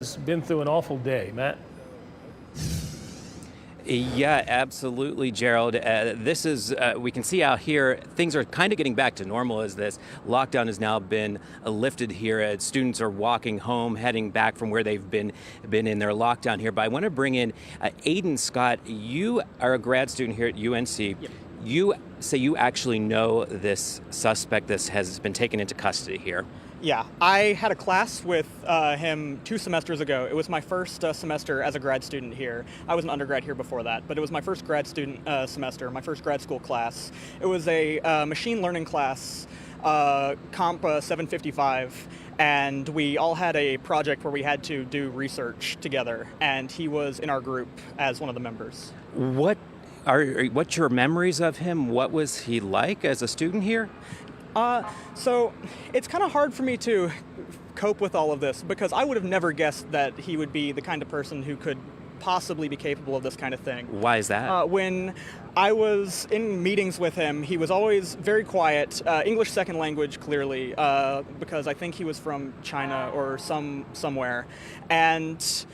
It's been through an awful day, Matt. Yeah, absolutely, Gerald. This is, we can see out here, things are kind of getting back to normal as this lockdown has now been lifted here. Students are walking home, heading back from where they've been in their lockdown here. But I want to bring in Aiden Scott. You are a grad student here at UNC. Yep. You say you actually know this suspect. This has been taken into custody here. Yeah, I had a class with him 2 semesters ago. It was my first semester as a grad student here. I was an undergrad here before that, but it was my first grad student semester, my first grad school class. It was a machine learning class, Comp 755, and we all had a project where we had to do research together, and he was in our group as one of the members. What's your memories of him? What was he like as a student here? So it's kind of hard for me to cope with all of this because I would have never guessed that he would be the kind of person who could possibly be capable of this kind of thing. Why is that? When I was in meetings with him, he was always very quiet, English second language clearly, because I think he was from China or somewhere. And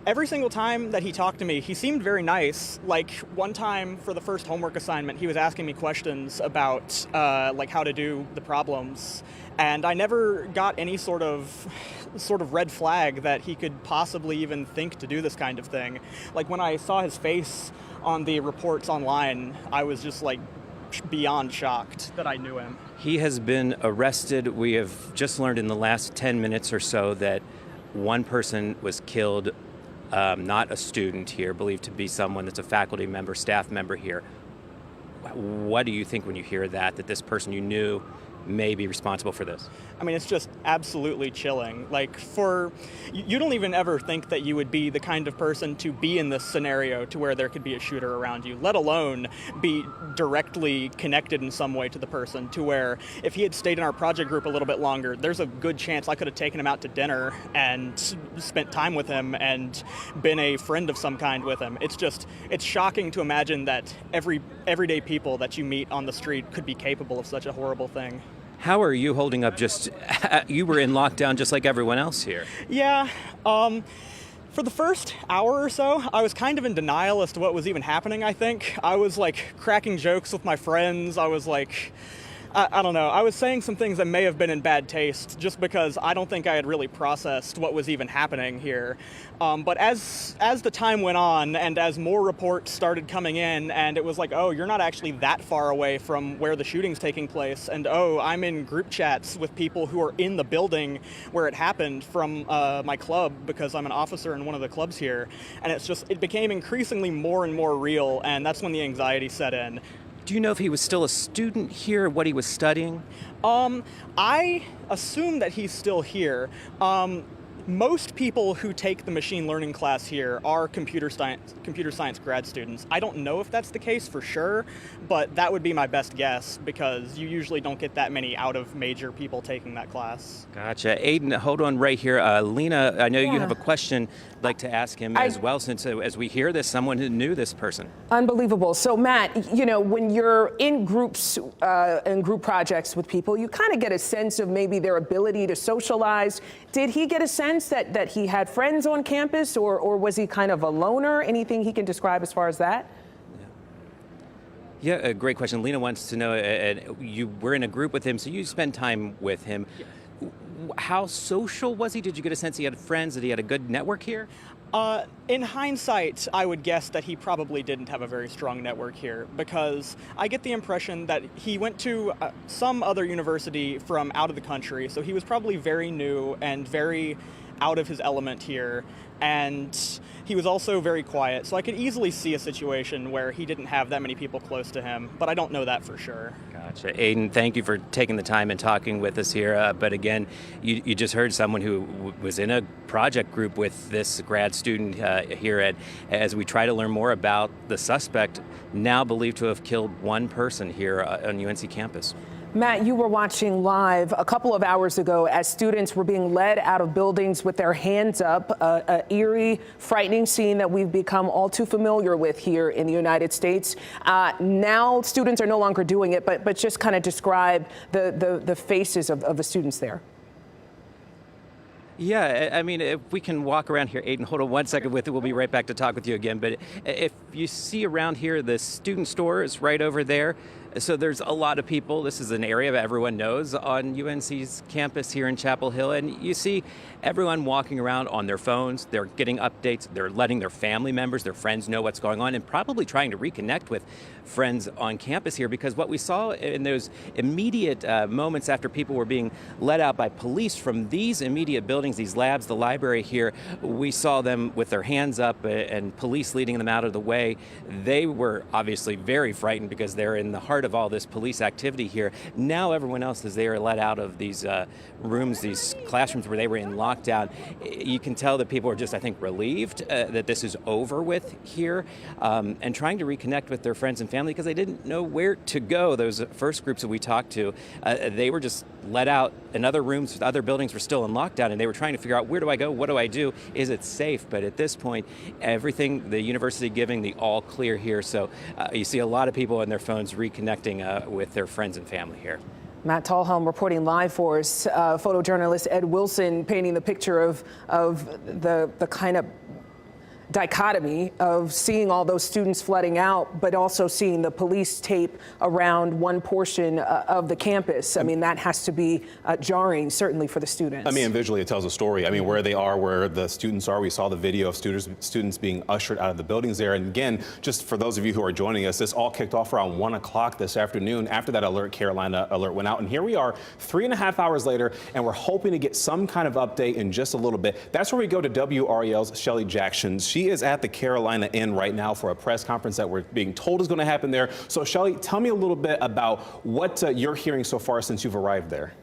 every single time that he talked to me, he seemed very nice. Like one time for the first homework assignment, he was asking me questions about like how to do the problems. And I never got any sort of red flag that he could possibly even think to do this kind of thing. Like when I saw his face on the reports online, I was just like beyond shocked that I knew him. He has been arrested. We have just learned in the last 10 minutes or so that one person was killed. Not a student here, believed to be someone that's a faculty member, staff member here. What do you think when you hear that this person you knew may be responsible for this? I mean, it's just absolutely chilling. Like, you don't even ever think that you would be the kind of person to be in this scenario to where there could be a shooter around you, let alone be directly connected in some way to the person, to where if he had stayed in our project group a little bit longer, there's a good chance I could have taken him out to dinner and spent time with him and been a friend of some kind with him. It's shocking to imagine that everyday people that you meet on the street could be capable of such a horrible thing. How are you holding up? You were in lockdown just like everyone else here. Yeah, for the first hour or so, I was kind of in denial as to what was even happening, I think. I was like cracking jokes with my friends. I was like, I don't know. I was saying some things that may have been in bad taste just because I don't think I had really processed what was even happening here. But as the time went on and as more reports started coming in and it was like, oh, you're not actually that far away from where the shooting's taking place. And oh, I'm in group chats with people who are in the building where it happened from my club because I'm an officer in one of the clubs here. And it became increasingly more and more real. And that's when the anxiety set in. Do you know if he was still a student here, what he was studying? I assume that he's still here. Most people who take the machine learning class here are computer science grad students. I don't know if that's the case for sure, but that would be my best guess because you usually don't get that many out-of-major people taking that class. Gotcha. Aiden, hold on right here. Lena, I know you have a question I'd like to ask him as well, since as we hear this, someone who knew this person. Unbelievable. So, Matt, you know, when you're in groups and group projects with people, you kind of get a sense of maybe their ability to socialize. Did he get a sense that he had friends on campus, or was he kind of a loner? Anything he can describe as far as that? Yeah, a great question. Lena wants to know, you were in a group with him, so you spent time with him. How social was he? Did you get a sense he had friends, that he had a good network here? In hindsight, I would guess that he probably didn't have a very strong network here because I get the impression that he went to some other university from out of the country, so he was probably very new and very out of his element here, and he was also very quiet, so I could easily see a situation where he didn't have that many people close to him, but I don't know that for sure. Gotcha. Aiden, thank you for taking the time and talking with us here, but again, you just heard someone who was in a project group with this grad student here as we try to learn more about the suspect, now believed to have killed one person here on UNC campus. Matt, you were watching live a couple of hours ago as students were being led out of buildings with their hands up, an eerie, frightening scene that we've become all too familiar with here in the United States. Now students are no longer doing it, but just kind of describe the faces of the students there. Yeah, I mean, if we can walk around here, Aiden, hold on one second with it. We'll be right back to talk with you again. But if you see around here, the student store is right over there. So there's a lot of people. This is an area that everyone knows on UNC's campus here in Chapel Hill. And you see everyone walking around on their phones. They're getting updates. They're letting their family members, their friends know what's going on, and probably trying to reconnect with friends on campus here, because what we saw in those immediate moments after people were being let out by police from these immediate buildings, these labs, the library here, we saw them with their hands up and police leading them out of the way. They were obviously very frightened because they're in the heart of all this police activity here. Now everyone else, as they are let out of these rooms, these classrooms where they were in lockdown, you can tell that people are just, I think, relieved that this is over with here, and trying to reconnect with their friends and family because they didn't know where to go. Those first groups that we talked to, they were just let out, and other rooms, other buildings were still in lockdown, and they were trying to figure out, where do I go? What do I do? Is it safe? But at this point, everything, the university giving the all clear here. So you see a lot of people on their phones reconnecting with their friends and family here. Matt Tallhelm reporting live for us. Photojournalist Ed Wilson painting the picture of the kind of dichotomy of seeing all those students flooding out, but also seeing the police tape around one portion of the campus. I mean, that has to be jarring, certainly for the students. I mean, and visually it tells a story. I mean, where they are, where the students are. We saw the video of students being ushered out of the buildings there. And again, just for those of you who are joining us, this all kicked off around 1 o'clock this afternoon. After that alert, Carolina alert went out. And here we are 3.5 hours later, and we're hoping to get some kind of update in just a little bit. That's where we go to WREL's Shelley Jackson. She is at the Carolina Inn right now for a press conference that we're being told is going to happen there. So Shelley, tell me a little bit about what you're hearing so far since you've arrived there.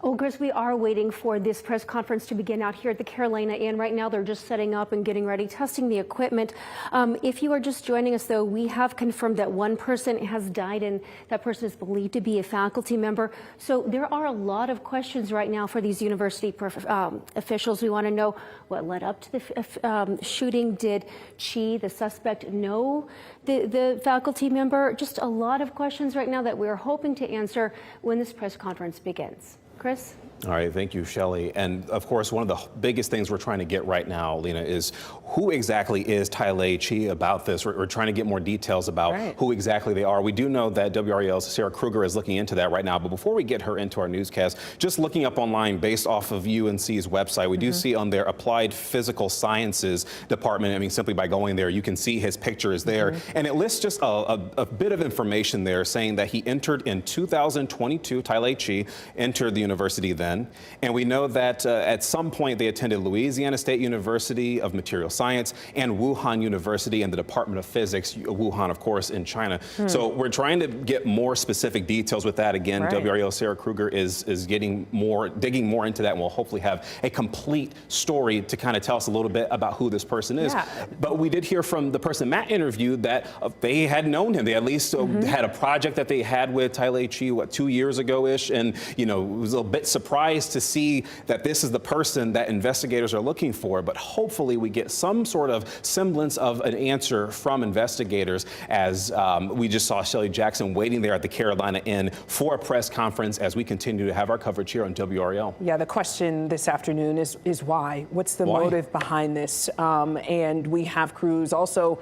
Well, Chris, we are waiting for this press conference to begin out here at the Carolina Inn. Right now, they're just setting up and getting ready, testing the equipment. If you are just joining us, though, we have confirmed that one person has died, and that person is believed to be a faculty member. So there are a lot of questions right now for these university officials. We want to know what led up to the shooting. Did Qi, the suspect, know the faculty member? Just a lot of questions right now that we're hoping to answer when this press conference begins. Chris? All right, thank you, Shelley. And of course, one of the biggest things we're trying to get right now, Lena, is who exactly is Tailei Qi about this? We're trying to get more details about who exactly they are. We do know that WREL's Sarah Kruger is looking into that right now. But before we get her into our newscast, just looking up online based off of UNC's website, we do see on their Applied Physical Sciences department, I mean, simply by going there, you can see his picture is there. And it lists just a bit of information there saying that he entered in 2022, Tailei Qi entered the university then. And we know that at some point they attended Louisiana State University of Material Science and Wuhan University and the Department of Physics, Wuhan, of course, in China. So we're trying to get more specific details with that. Again, WREL Sarah Kruger is digging more into that, and we'll hopefully have a complete story to kind of tell us a little bit about who this person is. But we did hear from the person Matt interviewed that they had known him. They at least had a project that they had with Tailei Qi, what, 2 years ago-ish, and, you know, was a bit surprised to see that this is the person that investigators are looking for, but hopefully we get some sort of semblance of an answer from investigators, as we just saw Shelley Jackson waiting there at the Carolina Inn for a press conference as we continue to have our coverage here on WREL. Yeah, the question this afternoon is why? What's the motive behind this? And we have crews also